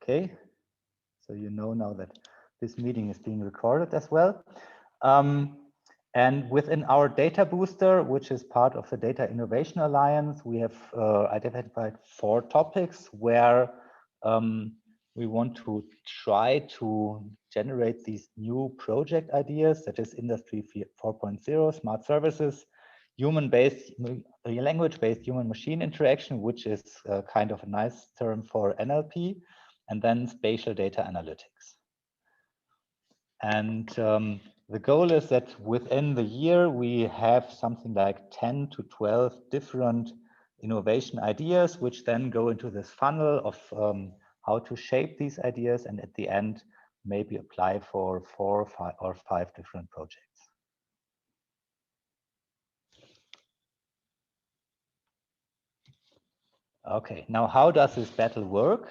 Okay, so you know now that this meeting is being recorded as well. And within our data booster, which is part of the Data Innovation Alliance, we have identified 4 topics where we want to try to generate these new project ideas, that is Industry 4.0, smart services, human-based, language-based human-machine interaction, which is kind of a nice term for NLP, and then spatial data analytics. And the goal is that within the year, we have something like 10 to 12 different innovation ideas, which then go into this funnel of how to shape these ideas, and at the end, maybe apply for 4 or 5 different projects. Okay, now how does this battle work?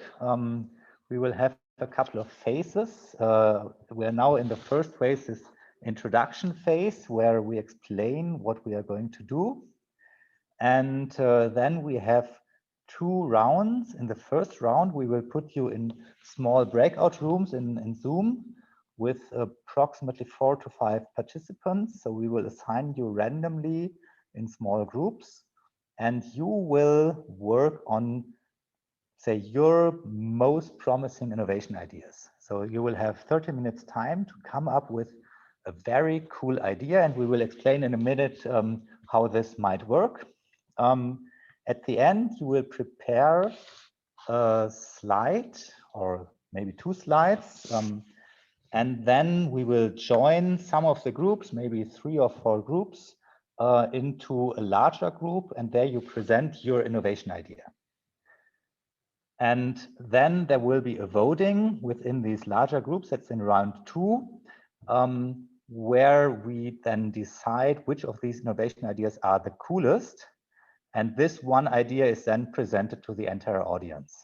We will have a couple of phases. We are now in the first phase, this introduction phase, where we explain what we are going to do. And then we have 2 rounds. In the first round, we will put you in small breakout rooms in Zoom with approximately 4 to 5 participants. So we will assign you randomly in small groups, and you will work on, say, your most promising innovation ideas. So you will have 30 minutes time to come up with a very cool idea, and we will explain in a minute how this might work. At the end, you will prepare a slide or maybe 2 slides, and then we will join some of the groups, maybe 3 or 4 groups, into a larger group, and there you present your innovation idea. And then there will be a voting within these larger groups. That's in round 2, where we then decide which of these innovation ideas are the coolest. And this one idea is then presented to the entire audience.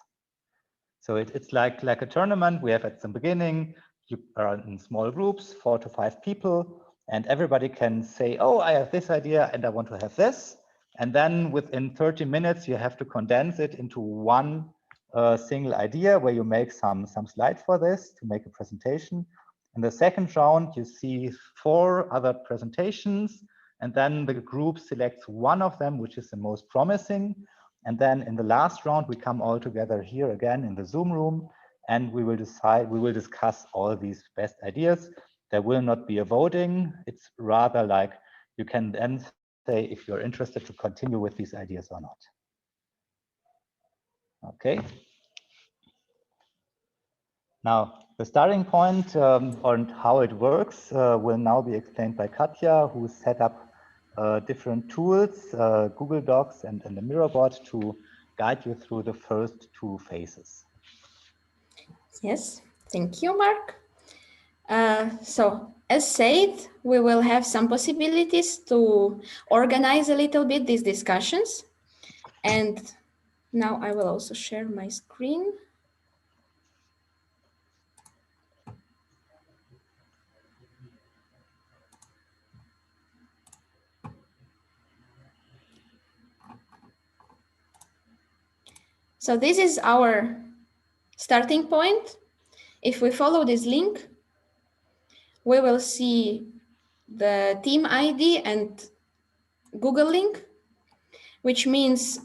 So it's like a tournament. We have at the beginning, you are in small groups, 4 to 5 people, and everybody can say, oh, I have this idea and I want to have this. And then within 30 minutes, you have to condense it into one single idea where you make some slides for this to make a presentation. In the second round, you see 4 other presentations, and then the group selects one of them, which is the most promising. And then in the last round, we come all together here again in the Zoom room, and we will discuss all these best ideas. There will not be a voting. It's rather like you can then say if you're interested to continue with these ideas or not. Okay. Now, the starting point on how it works will now be explained by Katja, who set up different tools, Google Docs and the Mirrorbot, to guide you through the first 2 phases. Yes, thank you, Mark. So, as said, we will have some possibilities to organize a little bit these discussions. And now I will also share my screen. So this is our starting point. If we follow this link, we will see the team ID and Google link, which means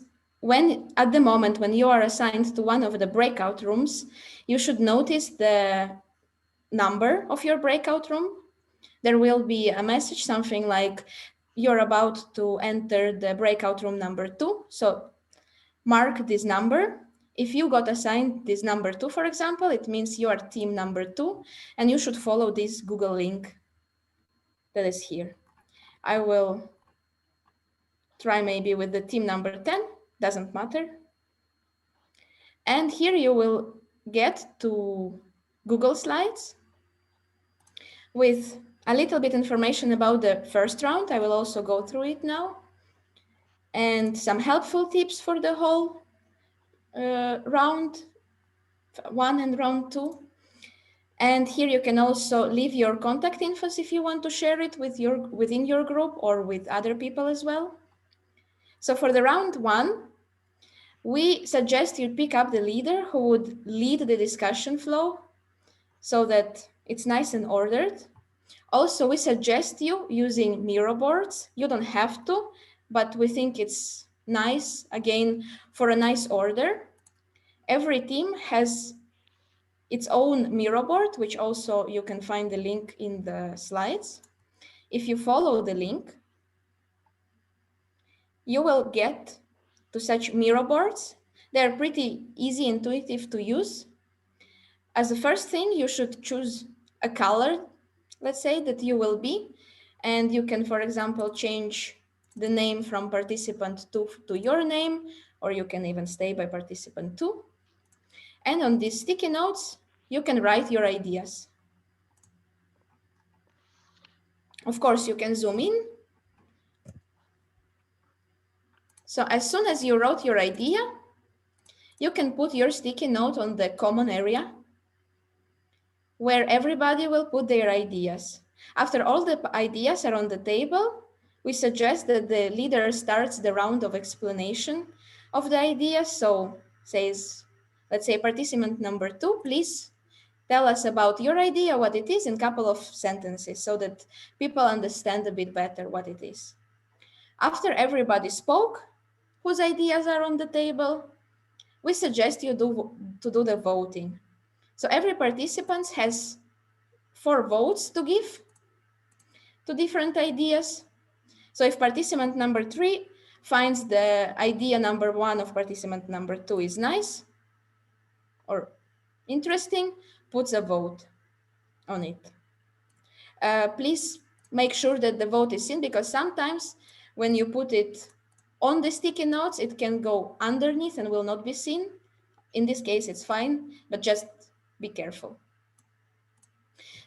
at the moment when you are assigned to one of the breakout rooms, you should notice the number of your breakout room. There will be a message, something like you're about to enter the breakout room number 2. So mark this number. If you got assigned this number 2, for example, it means you are team number 2, and you should follow this Google link that is here. I will try maybe with the team number 10, doesn't matter. And here you will get to Google Slides with a little bit information about the first round. I will also go through it now. And some helpful tips for the whole round 1 and round 2. And here you can also leave your contact info if you want to share it within your group or with other people as well. So for the round 1, We suggest you pick up the leader who would lead the discussion flow so that it's nice and ordered. Also, we suggest you using Miro boards. You don't have to, but we think it's nice, again, for a nice order. Every team has its own Miro board, which also you can find the link in the slides. If you follow the link, you will get to such Miro boards. They're pretty easy, intuitive to use. As the first thing, you should choose a color, let's say, that you will be. And you can, for example, change the name from participant 2 to your name, or you can even stay by participant 2. And on these sticky notes, you can write your ideas. Of course, you can zoom in. So as soon as you wrote your idea, you can put your sticky note on the common area where everybody will put their ideas. After all the ideas are on the table, we suggest that the leader starts the round of explanation of the ideas. So says, let's say participant number 2, please tell us about your idea, what it is in a couple of sentences so that people understand a bit better what it is. After everybody spoke, whose ideas are on the table, we suggest you to do the voting. So every participant has 4 votes to give to different ideas. So if participant number 3 finds the idea number 1 of participant number 2 is nice or interesting, puts a vote on it. Please make sure that the vote is in, because sometimes when you put it on the sticky notes, it can go underneath and will not be seen. In this case, it's fine, but just be careful.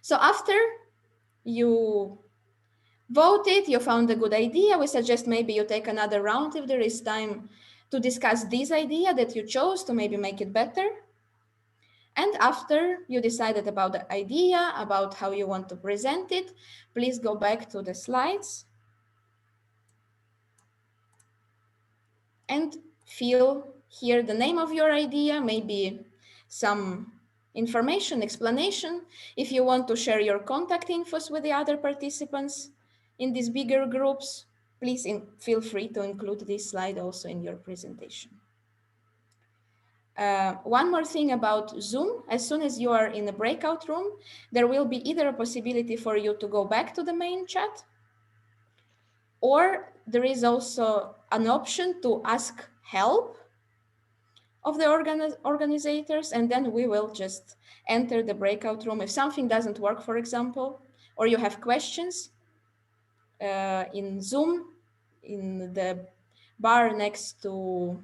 So after you voted, you found a good idea, we suggest maybe you take another round if there is time to discuss this idea that you chose to maybe make it better. And after you decided about the idea, about how you want to present it, please go back to the slides and fill here the name of your idea, maybe some information, explanation. If you want to share your contact infos with the other participants in these bigger groups, please feel free to include this slide also in your presentation. One more thing about Zoom, as soon as you are in a breakout room, there will be either a possibility for you to go back to the main chat, or there is also an option to ask help of the organizers, and then we will just enter the breakout room. If something doesn't work, for example, or you have questions in Zoom, in the bar next to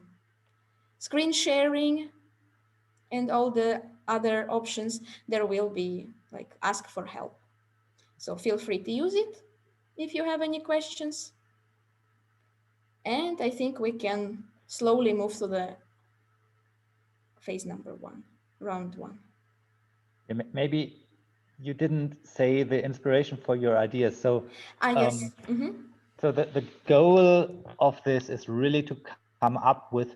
screen sharing and all the other options, there will be like ask for help. So feel free to use it if you have any questions. And I think we can slowly move to the phase number 1, round 1. Maybe you didn't say the inspiration for your ideas. So, Yes. so the goal of this is really to come up with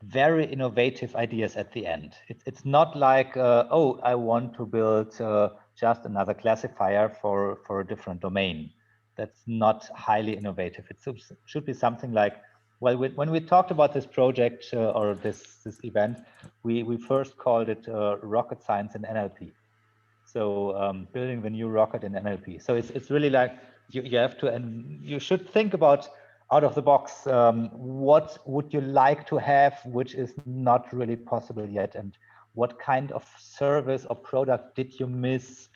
very innovative ideas at the end. It's not like, oh, I want to build just another classifier for a different domain. That's not highly innovative. It should be something like, well, when we talked about this project or this event, we first called it rocket science and NLP. So building the new rocket in NLP. So it's really like you have to, and you should think about out of the box, what would you like to have, which is not really possible yet, and what kind of service or product did you miss?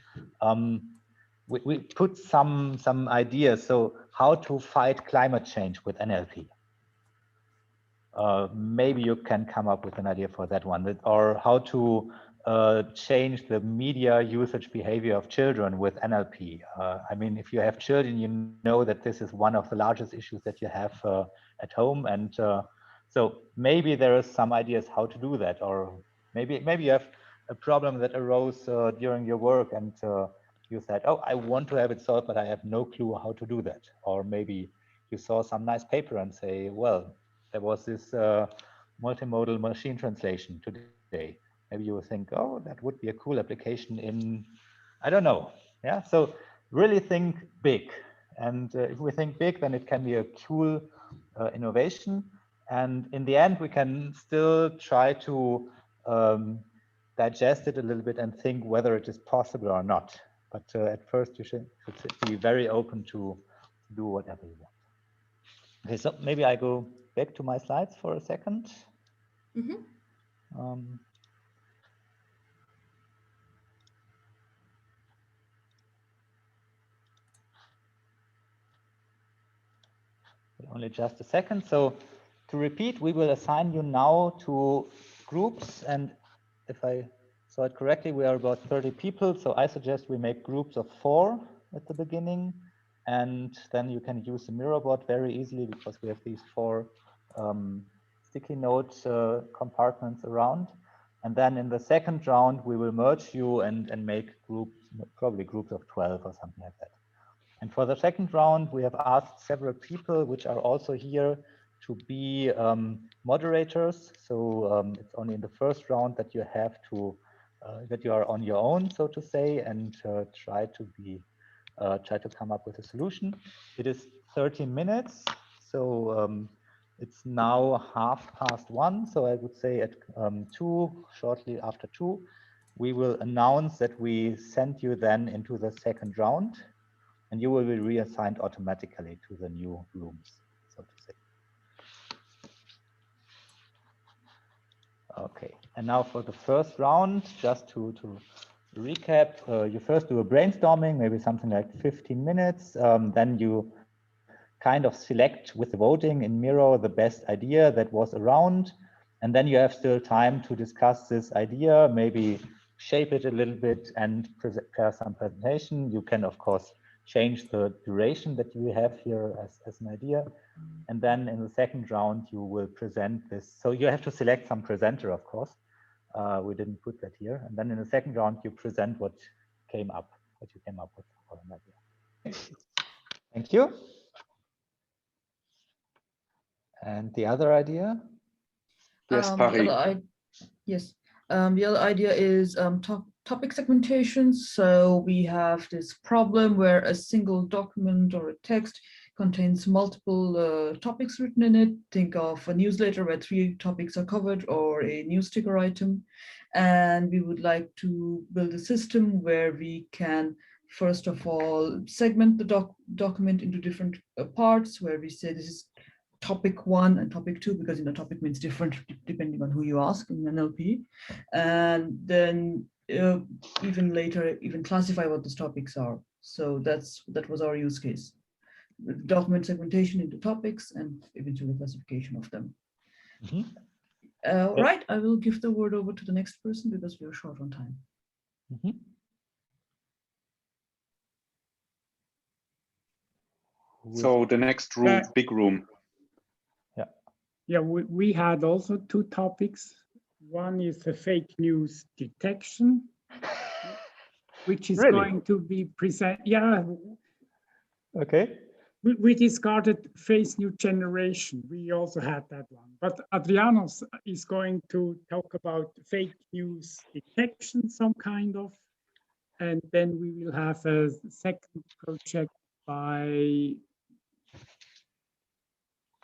We put some ideas. So how to fight climate change with NLP. Maybe you can come up with an idea for that one, or how to change the media usage behavior of children with NLP. I mean, if you have children, you know that this is one of the largest issues that you have at home, and so maybe there is some ideas how to do that, or maybe you have a problem that arose during your work, and you said, "Oh, I want to have it solved, but I have no clue how to do that." Or maybe you saw some nice paper and say, "Well, there was this multimodal machine translation today. Maybe you will think, oh, that would be a cool application in, I don't know. Yeah, so really think big. And if we think big, then it can be a cool innovation. And in the end, we can still try to digest it a little bit and think whether it is possible or not. But at first, you should be very open to do whatever you want. Okay, so maybe I go back to my slides for a second. Only just a second. So to repeat, we will assign you now to groups. And if I saw it correctly, we are about 30 people. So I suggest we make groups of 4 at the beginning. And then you can use the mirror board very easily because we have these 4 sticky note compartments around. And then in the second round, we will merge you and make groups, probably groups of 12 or something like that. And for the second round, we have asked several people, which are also here, to be moderators. So it's only in the first round that you have to, that you are on your own, so to say, and try to come up with a solution. It is 30 minutes, so it's now 1:30. So I would say at 2, shortly after 2, we will announce that we send you then into the second round. And you will be reassigned automatically to the new rooms, so to say. Okay, and now for the first round, just to recap, you first do a brainstorming, maybe something like 15 minutes. Then you kind of select with the voting in Miro the best idea that was around. And then you have still time to discuss this idea, maybe shape it a little bit and prepare some presentation. You can, of course, change the duration that you have here as an idea. And then in the second round, you will present this. So you have to select some presenter, of course. We didn't put that here. And then in the second round, you present what you came up with for an idea. Thank you. And the other idea? Yes, Paris. Yes. The other idea is topic segmentation. So we have this problem where a single document or a text contains multiple topics written in it. Think of a newsletter where 3 topics are covered, or a news ticker item. And we would like to build a system where we can, first of all, segment the document into different parts, where we say this is topic 1 and topic 2, because topic means different depending on who you ask in NLP, and then even later even classify what those topics are. So that was our use case: document segmentation into topics and eventually classification of them. Right, I will give the word over to the next person because we are short on time. So the next room, big room. Yeah, we had also 2 topics. One is the fake news detection, which is going to be present. Yeah. Okay. We discarded fake news generation. We also had that one. But Adriano is going to talk about fake news detection, some kind of. And then we will have a second project by,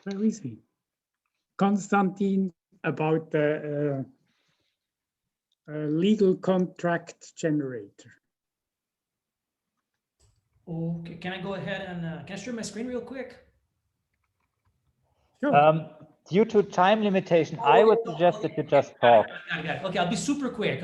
where is he? Konstantin, about the legal contract generator. Okay, can I go ahead and can I share my screen real quick? Sure. Due to time limitation, I would suggest that you just talk. Okay, I'll be super quick.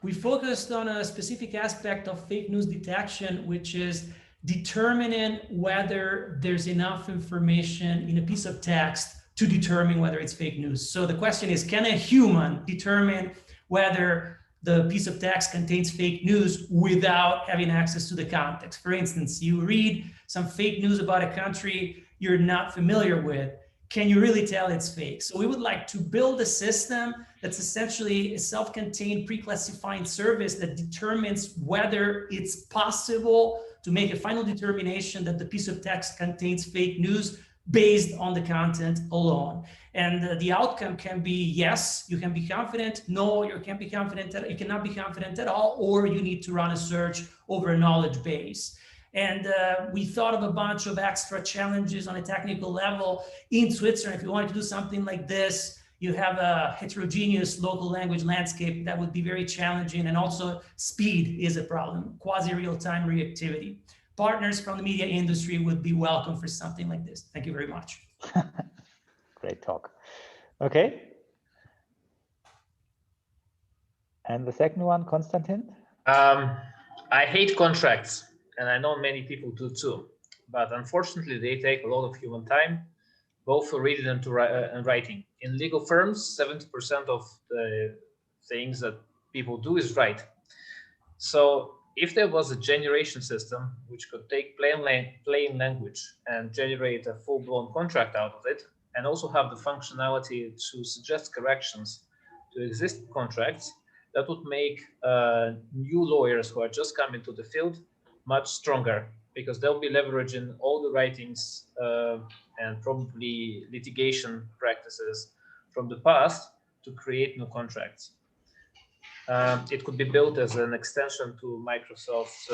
We focused on a specific aspect of fake news detection, which is determining whether there's enough information in a piece of text to determine whether it's fake news. So the question is, can a human determine whether the piece of text contains fake news without having access to the context? For instance, you read some fake news about a country you're not familiar with. Can you really tell it's fake? So we would like to build a system that's essentially a self-contained pre-classifying service that determines whether it's possible to make a final determination that the piece of text contains fake news based on the content alone. And the outcome can be, yes, you can be confident, no, you can't be confident, you cannot be confident at all, or you need to run a search over a knowledge base. And we thought of a bunch of extra challenges on a technical level. In Switzerland, if you wanted to do something like this, you have a heterogeneous local language landscape that would be very challenging, and also speed is a problem, quasi-real-time reactivity. Partners from the media industry would be welcome for something like this. Thank you very much. Great talk. Okay. And the second one, Konstantin? I hate contracts, and I know many people do too, but unfortunately they take a lot of human time, both for reading and writing. In legal firms, 70% of the things that people do is write. So if there was a generation system which could take plain language and generate a full-blown contract out of it, and also have the functionality to suggest corrections to existing contracts, that would make new lawyers who are just coming to the field much stronger, because they'll be leveraging all the writings and probably litigation practices from the past to create new contracts. It could be built as an extension to Microsoft's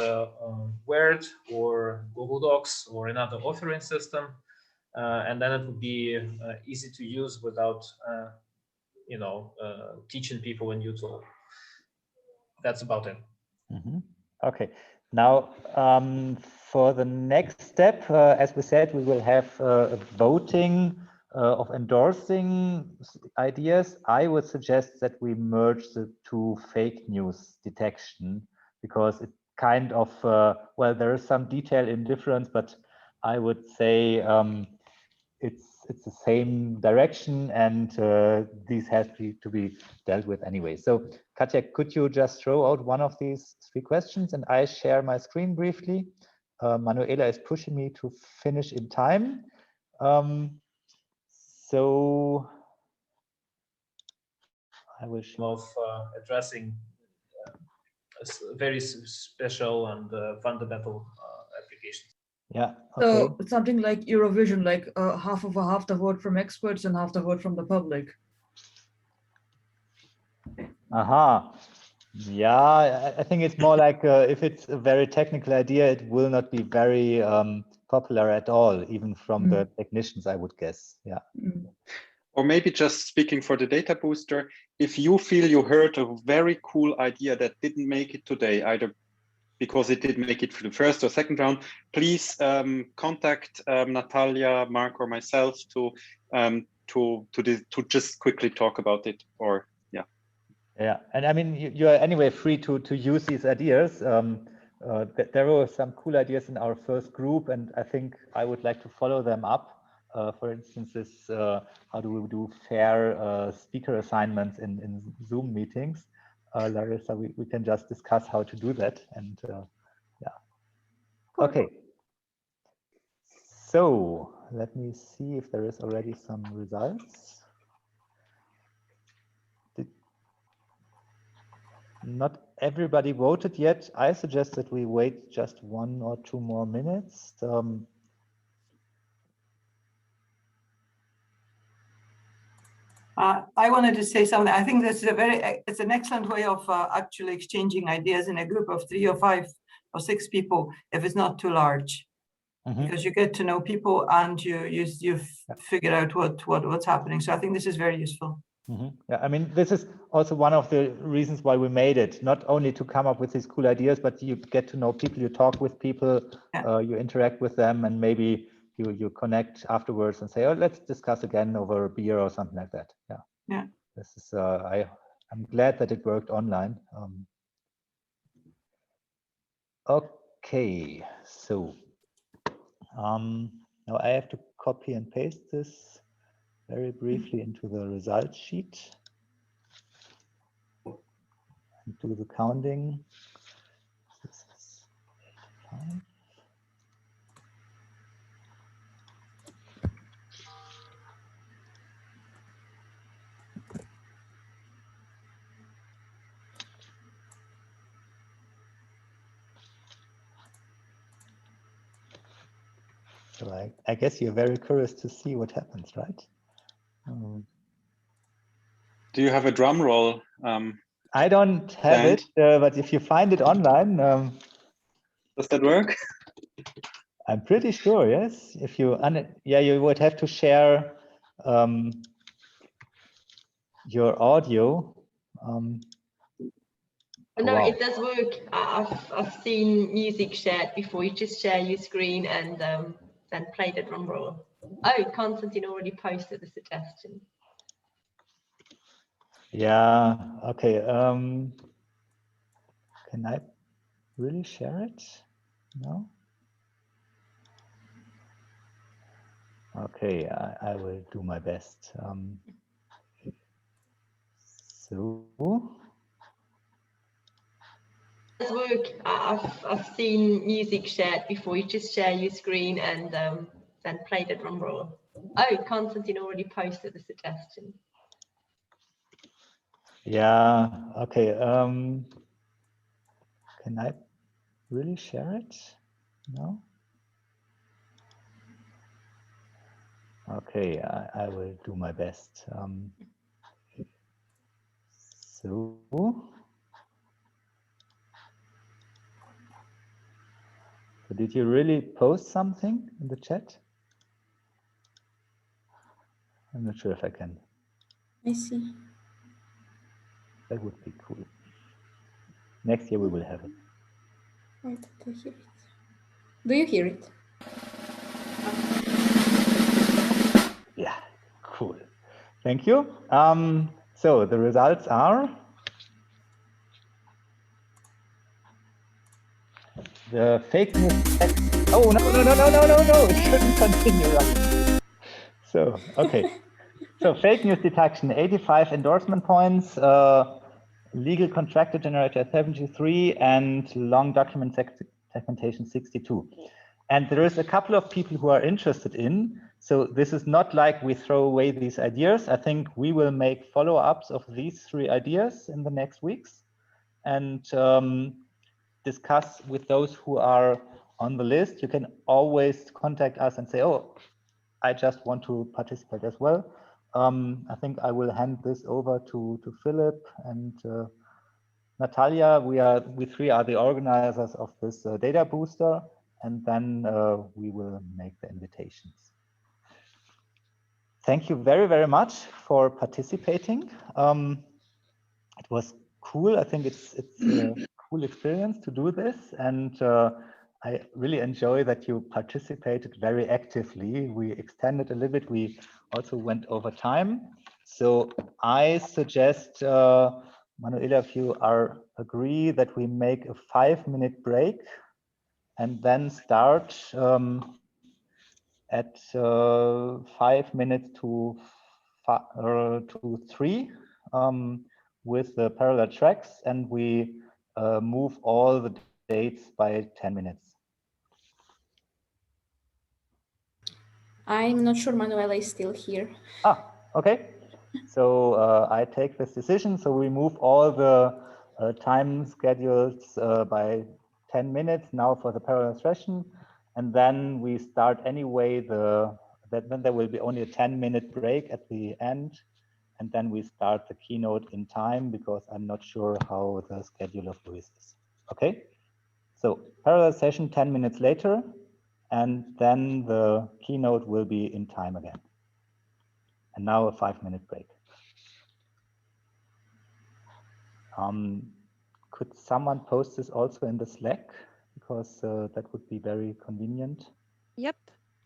Word or Google Docs or another authoring system, and then it would be easy to use without teaching people a new tool. That's about it. Mm-hmm. Okay. Now, for the next step, as we said, we will have a voting of endorsing ideas. I would suggest that we merge the two fake news detection, because it kind of, well, there is some detail in difference, but I would say it's the same direction, and these have to be dealt with anyway. So Katja, could you just throw out one of these three questions and I share my screen briefly? Manuela is pushing me to finish in time. So I will show of addressing very special and fundamental applications. Yeah. Okay. So something like Eurovision, like half the vote from experts and half the vote from the public. Aha. Yeah, I think it's more like if it's a very technical idea, it will not be very popular at all, even from the technicians, I would guess. Yeah. Or maybe just speaking for the data booster, if you feel you heard a very cool idea that didn't make it today, either because it didn't make it for the first or second round, please contact Natalia, Mark, or myself to just quickly talk about it. Or yeah, and I mean, you are anyway free to use these ideas. There were some cool ideas in our first group, and I think I would like to follow them up. For instance, this how do we do fair speaker assignments in Zoom meetings? Larissa, we can just discuss how to do that, and yeah. Okay. So let me see if there is already some results. Not everybody voted yet. I suggest that we wait just 1 or 2 more minutes. I wanted to say something. I think this is it's an excellent way of actually exchanging ideas in a group of 3 or 5 or 6 people, if it's not too large, because you get to know people and you figure out what's happening. So I think this is very useful. Yeah, I mean, this is also one of the reasons why we made it, not only to come up with these cool ideas, but you get to know people, you talk with people, you interact with them, and maybe you connect afterwards and say, oh, let's discuss again over a beer or something like that. Yeah. Yeah. This is, I'm glad that it worked online. Okay, so now I have to copy and paste this very briefly into the results sheet and do the counting. This is 85. So I guess you're very curious to see what happens, right? Do you have a drum roll? I don't have Dan? it, but if you find it online, Does that work? I'm pretty sure, yes. If you, yeah, you would have to share your audio. No, wow. it does work. I've seen music shared before. You just share your screen and then play the drum roll. Oh, Constantine already posted the suggestion. Yeah, okay. Can I really share it? No? Okay, I will do my best. So. It does work. I've seen music shared before. You just share your screen and then play the drum roll. Oh, Constantine already posted the suggestion. Yeah, okay. Can I really share it? No? Okay, I will do my best. So. So did you really post something in the chat? I'm not sure if I can. I see. That would be cool. Next year we will have it. Wait, do I hear it? Do you hear it? Yeah, cool. Thank you. So the results are the fake news. Oh no! It shouldn't continue. Right? So okay. So fake news detection, 85 endorsement points, legal contractor generator 73, and long document segmentation 62. And there is a couple of people who are interested in. So this is not like we throw away these ideas. I think we will make follow-ups of these 3 ideas in the next weeks and discuss with those who are on the list. You can always contact us and say, oh, I just want to participate as well. I think I will hand this over to Philip and Natalia. We 3 are the organizers of this data booster, and then we will make the invitations. Thank you very, very much for participating. It was cool. I think it's a cool experience to do this, and I really enjoy that you participated very actively. We extended a little bit. We also went over time. So I suggest, Manuela, if you agree that we make a 5-minute break and then start at 5 minutes to 3 with the parallel tracks, and we move all the dates by 10 minutes. I'm not sure Manuela is still here. Ah, okay. So I take this decision. So we move all the time schedules by 10 minutes now for the parallel session. And then we start anyway, then there will be only a 10-minute break at the end. And then we start the keynote in time because I'm not sure how the schedule of Luis is. Okay. So parallel session 10 minutes later, and then the keynote will be in time again. And now a 5-minute break. Could someone post this also in the Slack? Because that would be very convenient. Yep.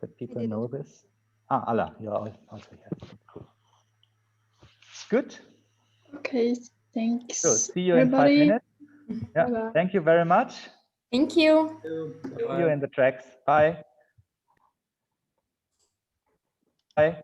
That people know this. Ah, Alla, you're also here. Cool. Good. Okay, thanks. So see you everybody. in 5 minutes. Yeah. Bye-bye. Thank you very much. Thank you. See you in the tracks. Bye. Bye.